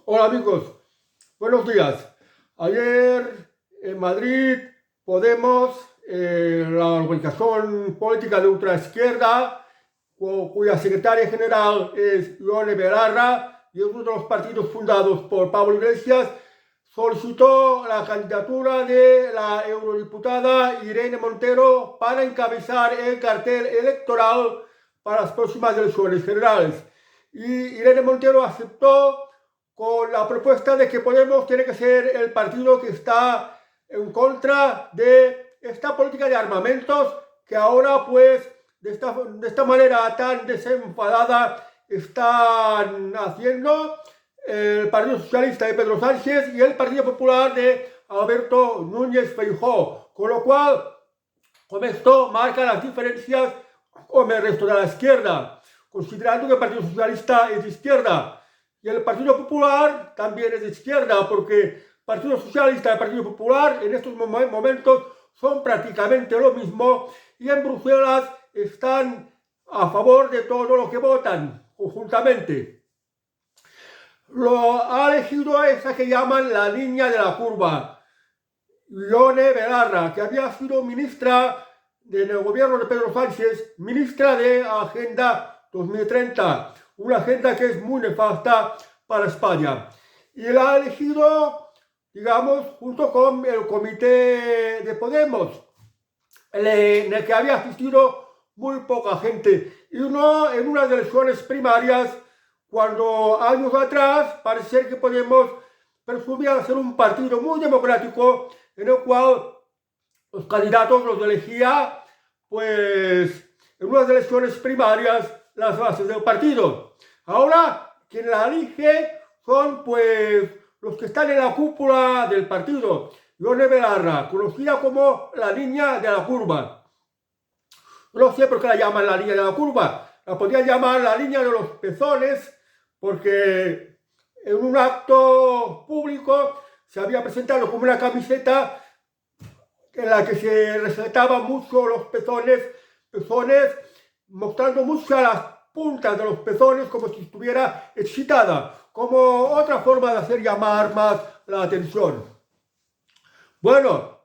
Hola amigos, buenos días. Ayer en Madrid Podemos, la organización política de ultraizquierda, cuya secretaria general es Ione Belarra y es uno de los partidos fundados por Pablo Iglesias, solicitó la candidatura de la eurodiputada Irene Montero para encabezar el cartel electoral para las próximas elecciones generales. Y Irene Montero aceptó con la propuesta de que Podemos tiene que ser el partido que está en contra de esta política de armamentos que ahora, pues, de esta manera tan desenfadada están haciendo el Partido Socialista de Pedro Sánchez y el Partido Popular de Alberto Núñez Feijóo, con lo cual, con esto marca las diferencias con el resto de la izquierda, considerando que el Partido Socialista es de izquierda y el Partido Popular también es de izquierda, porque el Partido Socialista y el Partido Popular en estos momentos son prácticamente lo mismo y en Bruselas están a favor de todo lo que votan conjuntamente. Lo ha elegido esa que llaman la línea de la curva, Ione Belarra, que había sido ministra en el gobierno de Pedro Sánchez, ministra de Agenda 2030, una agenda que es muy nefasta para España. Y la ha elegido, digamos, junto con el comité de Podemos, en el que había asistido muy poca gente. Y uno, en unas elecciones primarias, cuando años atrás parece ser que Podemos presumía de ser un partido muy democrático, en el cual los candidatos los elegía, pues, en unas elecciones primarias las bases del partido. Ahora, quien la elige son, pues, los que están en la cúpula del partido. Ione Belarra, conocida como la niña de la curva. No sé por qué la llaman la niña de la curva. La podrían llamar la niña de los pezones, porque en un acto público se había presentado como una camiseta en la que se resaltaban mucho los pezones, mostrando mucho las puntas de los pezones como si estuviera excitada, como otra forma de hacer llamar más la atención. Bueno,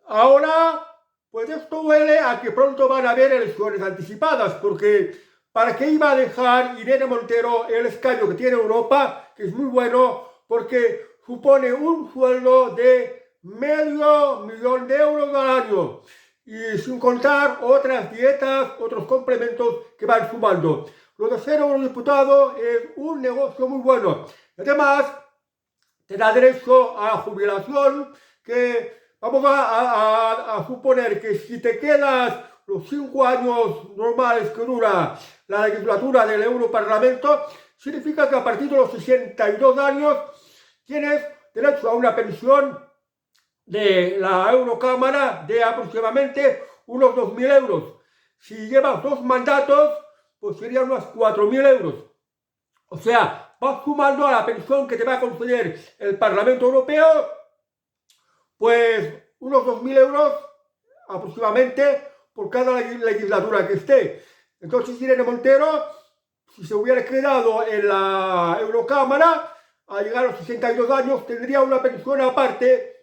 ahora, pues esto huele a que pronto van a haber elecciones anticipadas, porque ¿para qué iba a dejar Irene Montero el escaño que tiene Europa, que es muy bueno, porque supone un sueldo de $500.000 al año, y sin contar otras dietas, otros complementos que van sumando? Lo de ser eurodiputado es un negocio muy bueno. Además, te da derecho a la jubilación, que vamos a suponer que si te quedas los 5 años normales que dura la legislatura del Europarlamento, significa que a partir de los 62 años tienes derecho a una pensión de la Eurocámara de aproximadamente unos 2.000 euros. Si llevas 2 mandatos, pues serían unos 4.000 euros. O sea, vas sumando a la pensión que te va a conceder el Parlamento Europeo, pues unos 2.000 euros aproximadamente por cada legislatura que esté. Entonces Irene Montero, si se hubiera quedado en la Eurocámara, al llegar a los 62 años tendría una pensión aparte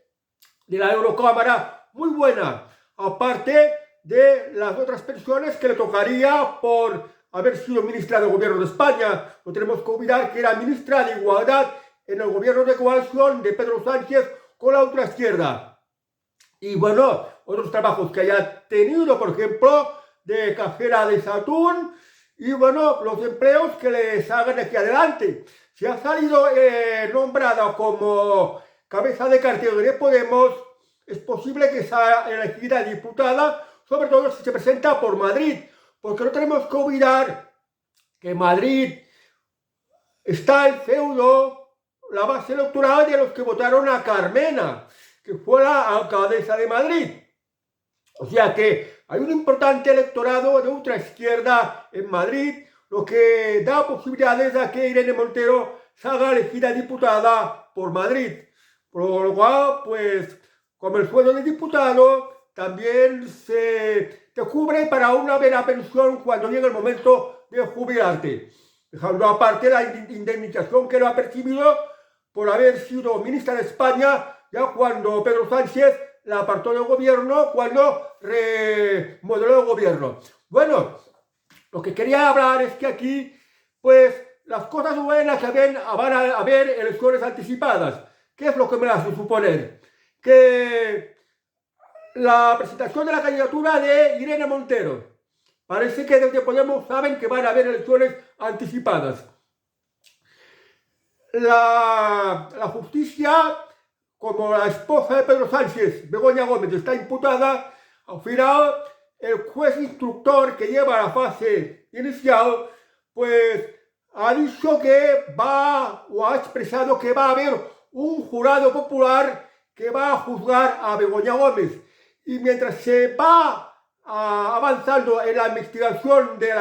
de la Eurocámara muy buena, aparte de las otras pensiones que le tocaría por haber sido ministra del gobierno de España. No tenemos que olvidar que era ministra de Igualdad en el gobierno de coalición de Pedro Sánchez con la ultraizquierda. Y bueno, otros trabajos que haya tenido, por ejemplo, de cajera de Saturn, y bueno, los empleos que les hagan aquí adelante. Si ha salido nombrada como cabeza de cartel de Podemos, es posible que sea elegida diputada, sobre todo si se presenta por Madrid, porque no tenemos que olvidar que en Madrid está el feudo, la base electoral de los que votaron a Carmena, que fue la alcaldesa de Madrid. O sea que hay un importante electorado de ultraizquierda en Madrid, lo que da posibilidades a que Irene Montero salga elegida diputada por Madrid. Por lo cual, pues, como el sueldo de diputado también te cubre para una buena pensión cuando llegue el momento de jubilarte. dejando aparte la indemnización que lo ha percibido por haber sido ministra de España ya cuando Pedro Sánchez la apartó del gobierno, cuando remodeló el gobierno. Bueno, lo que quería hablar es que aquí, pues, las cosas buenas van a haber elecciones anticipadas. ¿Qué es lo que me hace suponer? Que la presentación de la candidatura de Irene Montero. Parece que desde Podemos saben que van a haber elecciones anticipadas. La justicia, como la esposa de Pedro Sánchez, Begoña Gómez, está imputada, al final el juez instructor que lleva la fase inicial, pues ha dicho que ha expresado que va a haber un jurado popular que va a juzgar a Begoña Gómez. Y mientras se va avanzando en la investigación de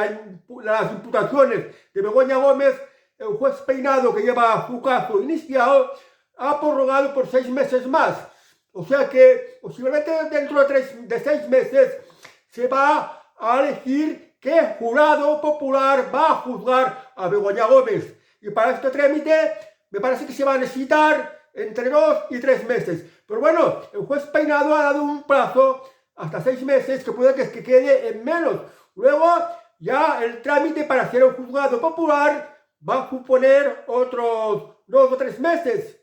las imputaciones de Begoña Gómez, el juez Peinado, que lleva su caso inicial, ha prorrogado por 6 meses más. O sea que posiblemente dentro de 6 meses se va a elegir qué jurado popular va a juzgar a Begoña Gómez. Y para este trámite me parece que se va a necesitar entre 2 y 3 meses. Pero bueno, el juez Peinado ha dado un plazo hasta 6 meses que puede que quede en menos. Luego ya el trámite para ser un juzgado popular va a suponer otros 2 o 3 meses.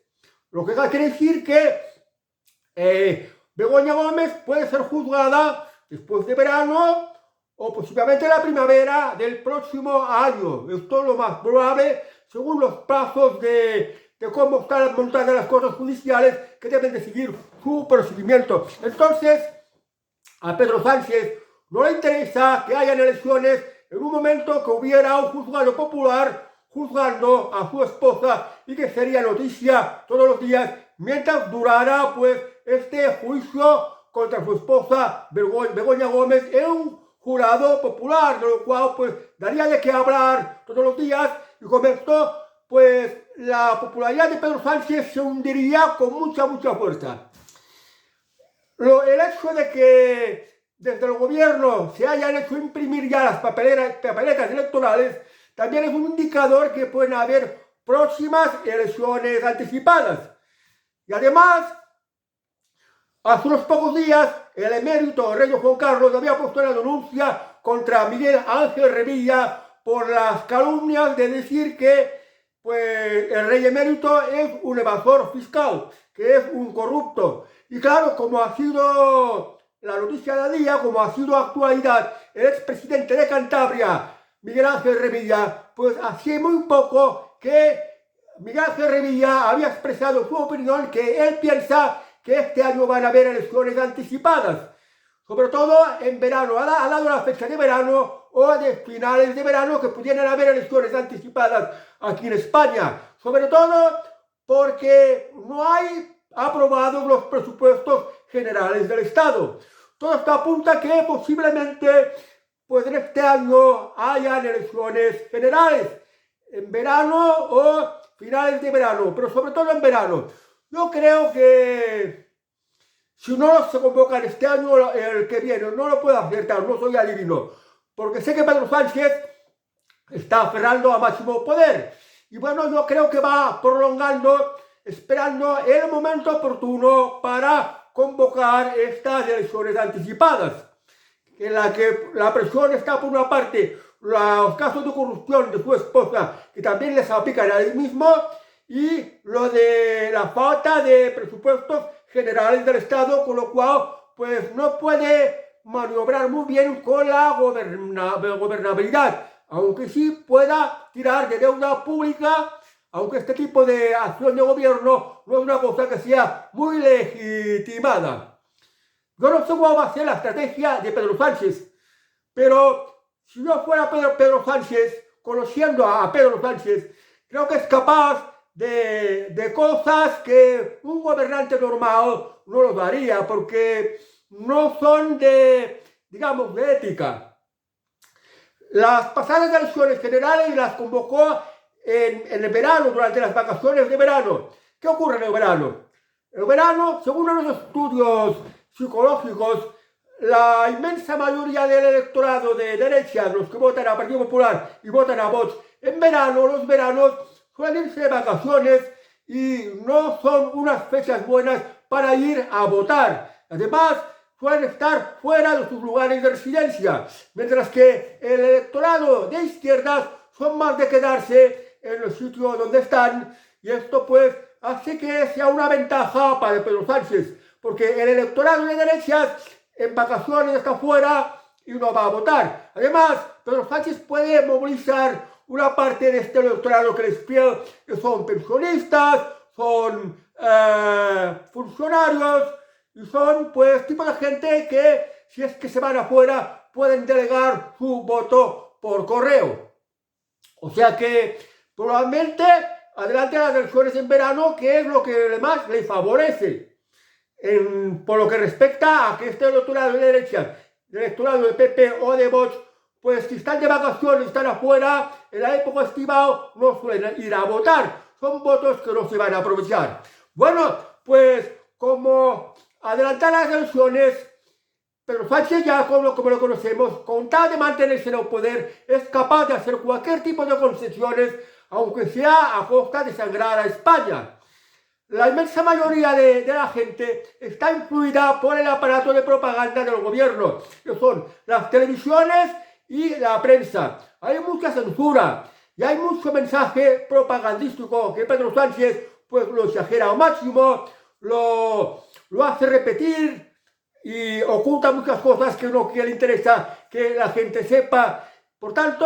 Lo que quiere decir que Begoña Gómez puede ser juzgada después de verano o posiblemente la primavera del próximo año. Esto es lo más probable según los plazos de cómo están montadas las cosas judiciales que deben de seguir su procedimiento. Entonces, a Pedro Sánchez no le interesa que hayan elecciones en un momento que hubiera un juzgado popular juzgando a su esposa y que sería noticia todos los días mientras durara pues este juicio contra su esposa Begoña Gómez en un jurado popular, de lo cual pues daría de qué hablar todos los días, y con esto pues la popularidad de Pedro Sánchez se hundiría con mucha fuerza. El hecho de que desde el gobierno se hayan hecho imprimir ya las papeletas electorales también es un indicador que pueden haber próximas elecciones anticipadas. Y además, hace unos pocos días, el emérito rey Juan Carlos había puesto una denuncia contra Miguel Ángel Revilla por las calumnias de decir que pues, el rey emérito es un evasor fiscal, que es un corrupto. Y claro, como ha sido la noticia del día, como ha sido actualidad, el expresidente de Cantabria, Miguel Ángel Revilla, pues hacía muy poco que Miguel Ángel Revilla había expresado su opinión que él piensa que este año van a haber elecciones anticipadas, sobre todo en verano, ha dado la fecha de verano o de finales de verano que pudieran haber elecciones anticipadas aquí en España, sobre todo porque no hay aprobados los presupuestos generales del Estado. Todo esto apunta que posiblemente pues en este año hayan elecciones generales en verano o finales de verano, pero sobre todo en verano. Yo creo que si no se convocan este año, el que viene, no lo puedo acertar, no soy adivino, porque sé que Pedro Sánchez está aferrando a máximo poder. Y bueno, yo creo que va prolongando, esperando el momento oportuno para convocar estas elecciones anticipadas, en la que la presión está por una parte, los casos de corrupción de su esposa, que también les aplican a él mismo, y lo de la falta de presupuestos generales del Estado, con lo cual pues no puede maniobrar muy bien con la gobernabilidad, aunque sí pueda tirar de deuda pública, aunque este tipo de acción de gobierno no es una cosa que sea muy legitimada. Yo no sé cuál va a ser la estrategia de Pedro Sánchez, pero si yo fuera Pedro Sánchez, conociendo a Pedro Sánchez, creo que es capaz de cosas que un gobernante normal no los haría, porque no son digamos, de ética. Las pasadas elecciones generales las convocó en el verano, durante las vacaciones de verano. ¿Qué ocurre en el verano? El verano, según los estudios psicológicos, la inmensa mayoría del electorado de derecha, los que votan a Partido Popular y votan a Vox, en verano, los veranos suelen irse de vacaciones y no son unas fechas buenas para ir a votar. Además, suelen estar fuera de sus lugares de residencia, mientras que el electorado de izquierdas son más de quedarse en los sitios donde están, y esto pues hace que sea una ventaja para Pedro Sánchez, porque el electorado de derechas en vacaciones está fuera y no va a votar. Además, Pedro Sánchez puede movilizar una parte de este electorado que les pide, que son pensionistas, son funcionarios, y son pues tipo de gente que, si es que se van afuera, pueden delegar su voto por correo. O sea que probablemente adelante las elecciones en verano, que es lo que más le favorece. Por lo que respecta a que este electorado de derecha, el electorado de PP o de Vox, pues si están de vacaciones, están afuera, en la época estival no suelen ir a votar. Son votos que no se van a aprovechar. Bueno, pues como adelantar las elecciones, pero Sánchez ya, como lo conocemos, con tal de mantenerse en el poder, es capaz de hacer cualquier tipo de concesiones, aunque sea a costa de sangrar a España. La inmensa mayoría de la gente está influida por el aparato de propaganda del gobierno, que son las televisiones y la prensa. Hay mucha censura y hay mucho mensaje propagandístico que Pedro Sánchez pues lo exagera al máximo, lo hace repetir y oculta muchas cosas que no le interesa que la gente sepa. Por tanto,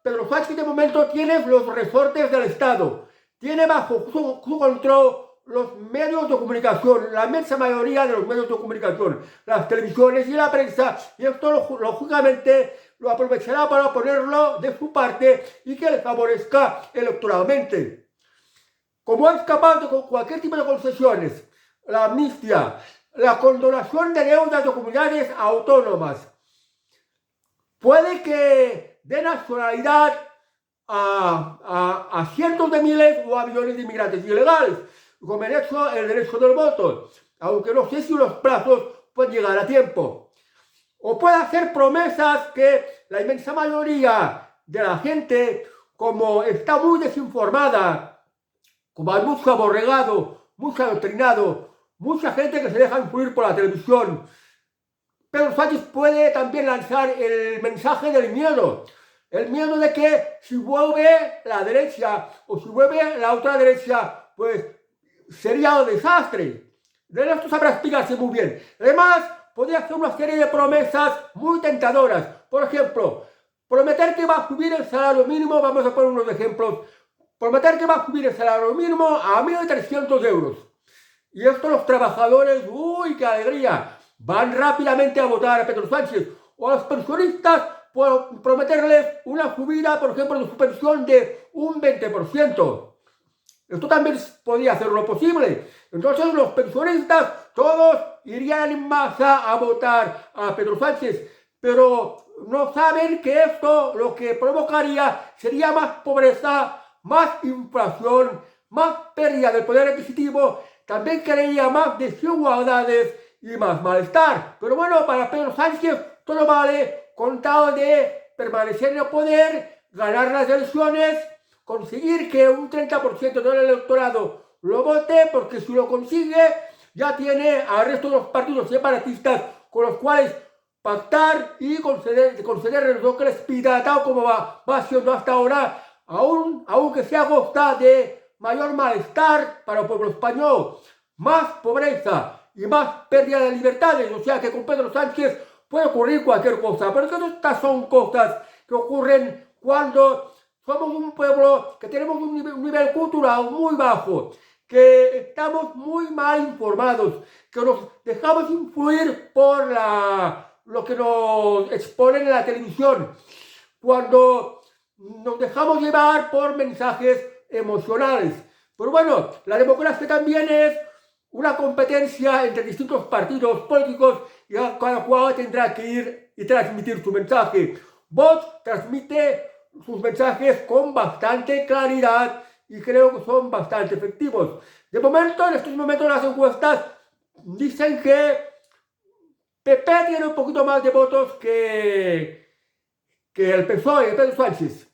Pedro Sánchez de momento tiene los resortes del Estado, tiene bajo su control los medios de comunicación, la inmensa mayoría de los medios de comunicación, las televisiones y la prensa, y esto lógicamente lo aprovechará para ponerlo de su parte y que le favorezca electoralmente. Como es capaz de cualquier tipo de concesiones, la amnistía, la condonación de deudas de comunidades autónomas, puede que dé nacionalidad a cientos de miles o a millones de inmigrantes ilegales, como el derecho del voto, aunque no sé si los plazos pueden llegar a tiempo. O puede hacer promesas que la inmensa mayoría de la gente, como está muy desinformada, como hay mucho aborregado, mucho adoctrinado, mucha gente que se deja influir por la televisión, Pedro Sánchez puede también lanzar el mensaje del miedo. El miedo de que si vuelve la derecha o si vuelve la otra derecha, pues sería un desastre. De esto sabrá explicarse muy bien. Además, podría hacer una serie de promesas muy tentadoras. Por ejemplo, prometer que va a subir el salario mínimo, vamos a poner unos ejemplos. Prometer que va a subir el salario mínimo a 1.300 euros. Y esto los trabajadores, ¡uy, qué alegría! Van rápidamente a votar a Pedro Sánchez. O a los pensionistas, por prometerles una subida, por ejemplo, de su pensión de un 20%. Esto también podría hacerlo posible. Entonces los pensionistas todos irían en masa a votar a Pedro Sánchez. Pero no saben que esto lo que provocaría sería más pobreza, más inflación, más pérdida del poder adquisitivo, también crearía más desigualdades y más malestar. Pero bueno, para Pedro Sánchez todo vale con tal de permanecer en el poder, ganar las elecciones, conseguir que un 30% del electorado lo vote, porque si lo consigue ya tiene al resto de los partidos separatistas con los cuales pactar y concederles lo que les pida, tal como va siendo hasta ahora, aunque sea a costa de mayor malestar para el pueblo español, más pobreza y más pérdida de libertades. O sea que con Pedro Sánchez puede ocurrir cualquier cosa, pero estas son cosas que ocurren cuando somos un pueblo que tenemos un nivel cultural muy bajo, que estamos muy mal informados, que nos dejamos influir por lo que nos exponen en la televisión, cuando nos dejamos llevar por mensajes emocionales. Pero bueno, la democracia también es una competencia entre distintos partidos políticos y cada cual tendrá que ir y transmitir su mensaje. Vox transmite sus mensajes con bastante claridad y creo que son bastante efectivos. De momento, en estos momentos las encuestas dicen que PP tiene un poquito más de votos que el PSOE, Pedro Sánchez.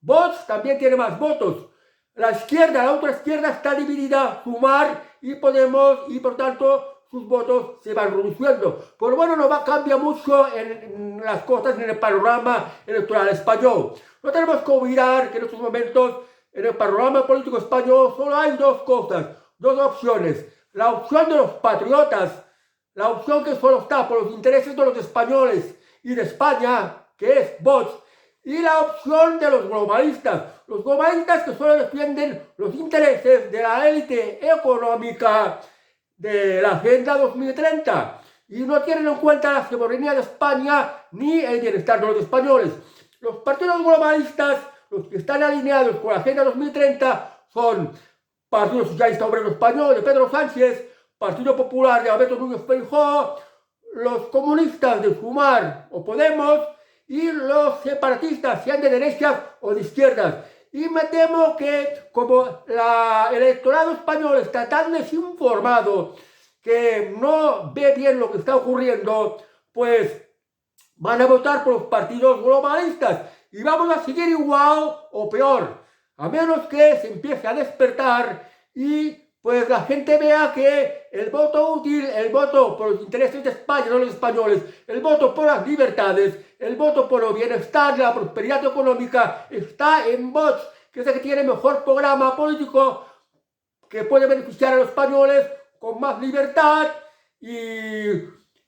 Vox también tiene más votos. La izquierda, la otra izquierda está dividida, Sumar y Podemos, y por tanto sus votos se van reduciendo. Pero bueno, no cambia mucho en las cosas en el panorama electoral español. No tenemos que olvidar que en estos momentos en el panorama político español solo hay dos cosas, dos opciones. La opción de los patriotas, la opción que solo está por los intereses de los españoles y de España, que es Vox, y la opción de los globalistas que solo defienden los intereses de la élite económica de la Agenda 2030 y no tienen en cuenta la soberanía de España ni el bienestar de los españoles. Los partidos globalistas, los que están alineados con la Agenda 2030, son Partido Socialista Obrero Español de Pedro Sánchez, Partido Popular de Alberto Núñez Feijóo, los comunistas de Sumar o Podemos y los separatistas, sean de derechas o de izquierdas. Y me temo que como el electorado español está tan desinformado que no ve bien lo que está ocurriendo, pues van a votar por los partidos globalistas y vamos a seguir igual o peor, a menos que se empiece a despertar y pues la gente vea que el voto útil, el voto por los intereses de España, no los españoles, el voto por las libertades, el voto por el bienestar, la prosperidad económica, está en Vox, que es el que tiene mejor programa político, que puede beneficiar a los españoles con más libertad y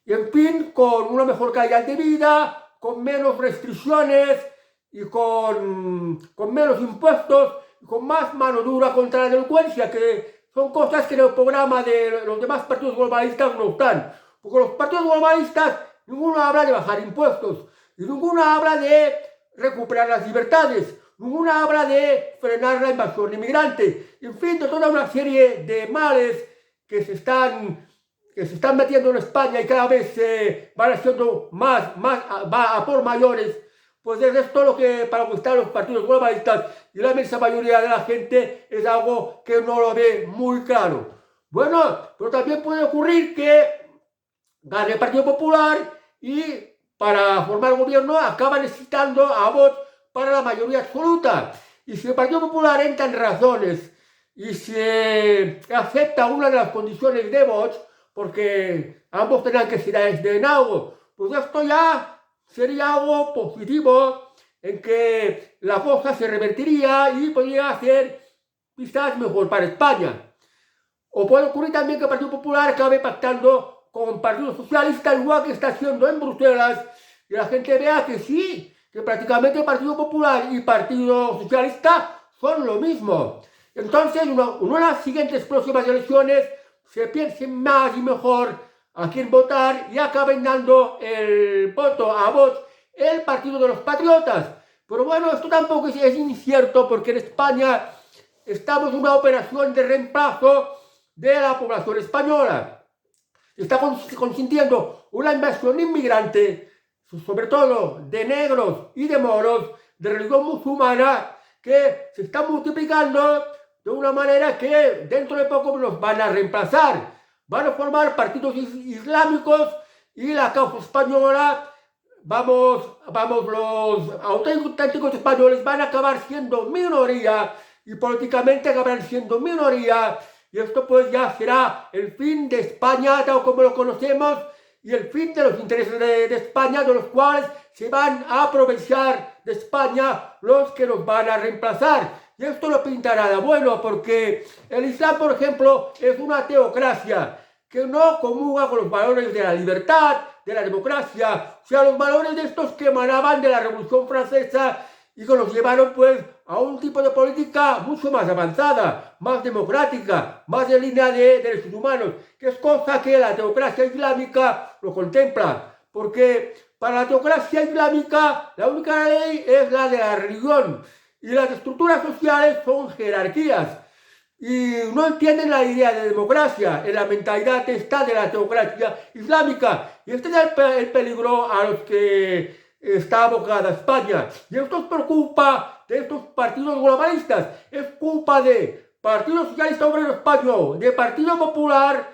en fin, con una mejor calidad de vida, con menos restricciones y con menos impuestos y con más mano dura contra la delincuencia, que son cosas que en el programa de los demás partidos globalistas no están. Porque los partidos globalistas, ninguno habla de bajar impuestos, y ninguno habla de recuperar las libertades, ninguno habla de frenar la invasión inmigrante, en fin, de toda una serie de males que se están metiendo en España y cada vez se van haciendo más va a por mayores. Pues es esto lo que para lo que están los partidos globalistas y la inmensa mayoría de la gente es algo que no lo ve muy claro. Bueno, pero también puede ocurrir que gane el Partido Popular y para formar gobierno acaba necesitando a Vox para la mayoría absoluta. Y si el Partido Popular entra en razones y se acepta una de las condiciones de Vox, porque ambos tendrán que ser de algo, pues esto ya sería algo positivo en que la cosa se revertiría y podría ser quizás mejor para España. O puede ocurrir también que el Partido Popular acabe pactando con el Partido Socialista, igual que está haciendo en Bruselas, y la gente vea que sí, que prácticamente el Partido Popular y Partido Socialista son lo mismo. Entonces, en las siguientes próximas elecciones se piensen más y mejor a quién votar y acaben dando el voto a Vox, el partido de los patriotas. Pero bueno, esto tampoco es incierto porque en España estamos en una operación de reemplazo de la población española. Se está consintiendo una invasión inmigrante, sobre todo de negros y de moros, de religión musulmana, que se está multiplicando de una manera que dentro de poco los van a reemplazar. Van a formar partidos islámicos y la causa española, los auténticos españoles van a acabar siendo minoría y políticamente acabarán siendo minoría. Y esto pues ya será el fin de España tal como lo conocemos y el fin de los intereses de España, de los cuales se van a aprovechar de España los que nos van a reemplazar. Y esto no pinta nada bueno porque el Islam, por ejemplo, es una teocracia que no comulga con los valores de la libertad, de la democracia, o sea, los valores de estos que emanaban de la Revolución Francesa y que nos llevaron pues a un tipo de política mucho más avanzada, más democrática, más en línea de derechos humanos, que es cosa que la teocracia islámica lo contempla, porque para la teocracia islámica la única ley es la de la religión y las estructuras sociales son jerarquías y no entienden la idea de democracia en la mentalidad esta de la teocracia islámica, y este es el peligro a los que está abocada España. Y esto es por culpa de estos partidos globalistas, es culpa de Partido Socialista Obrero Español, de Partido Popular,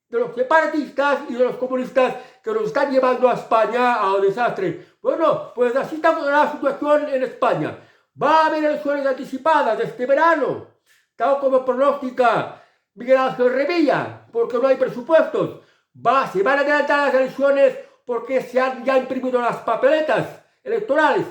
de los separatistas y de los comunistas que nos están llevando a España al desastre. Bueno, pues así está la situación en España. Va a haber elecciones anticipadas este verano, tal como pronostica Miguel Ángel Revilla, porque no hay presupuestos. Se van a adelantar las elecciones porque se han ya imprimido las papeletas electorales.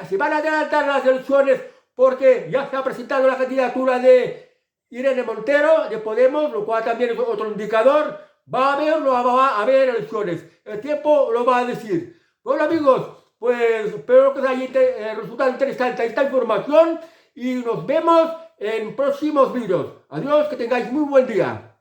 Se van a adelantar las elecciones porque ya se ha presentado la candidatura de Irene Montero de Podemos, lo cual también es otro indicador. ¿Va a haber o no va a haber elecciones? El tiempo lo va a decir. Bueno, amigos, pues espero que os haya resultado interesante esta información y nos vemos en próximos vídeos. Adiós, que tengáis muy buen día.